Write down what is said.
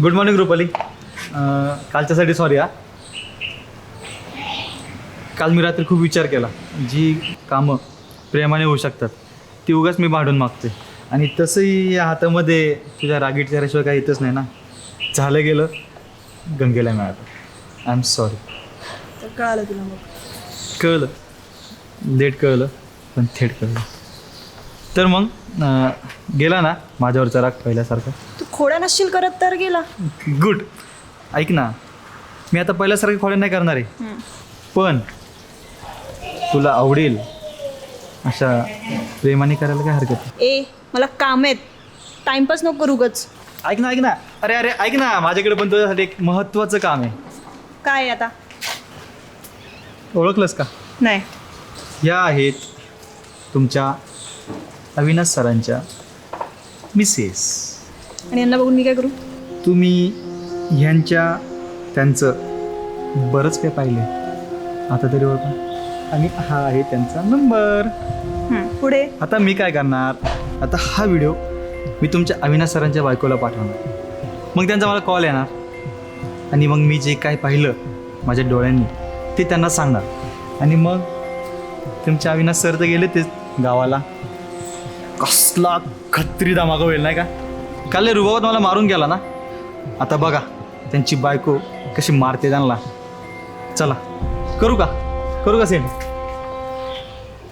Good morning Rupali. कालच्यासाठी sorry हा. काल मी रात्री खूप विचार केला. जी कामं प्रेमाने होऊ शकतात ती उगाच मी भांडून मागते. आणि तसंही या हातामध्ये तुझ्या रागीट चेहऱ्याशिवाय काही येतच नाही ना. झालं गेलं गंगेला मिळालं. I am sorry. तर कळालं तुला मग. कळलं, लेट कळलं पण थेट कळलं. तर मग गेला ना माझ्यावरचा राग पहिल्यासारखा. तू खोड्या नसशील करत तर गेला. गुड. ऐक ना, मी आता पहिल्यासारखं खोड्या नाही करणार आहे. पण तुला आवडेल अशा प्रेमाने करायला काय हरकत नाही. ए मला काम आहेत, टाइमपास नको करू उगाच. ऐक ना ऐक ना, अरे अरे ऐक ना, माझ्याकडे पण तुझ्यासाठी एक महत्त्वाचं काम आहे. काय आहे आता? ओळखलंस का? नाही. या आहेत तुमच्या अविनाश सरांच्या मिसेस. आणि यांना बघून मी काय करू? तुम्ही त्यांचं बरंच काय पाहिले आता तरी ओळखा. आणि हा आहे त्यांचा नंबर. पुढे आता मी काय करणार, आता हा व्हिडिओ मी तुमच्या अविनाश सरांच्या बायकोला पाठवणार. मग त्यांचा मला कॉल येणार आणि मग मी जे काय पाहिलं माझ्या डोळ्यांनी ते त्यांना सांगणार. आणि मग तुमच्या अविनाश सर तर गेले तेच गावाला. कसला खत्री धमाका होईल नाही का. काल रुबाबात मला मारून गेला ना. आता बघा त्यांची बायको कशी मारते त्यांना. चला करू का सेंड?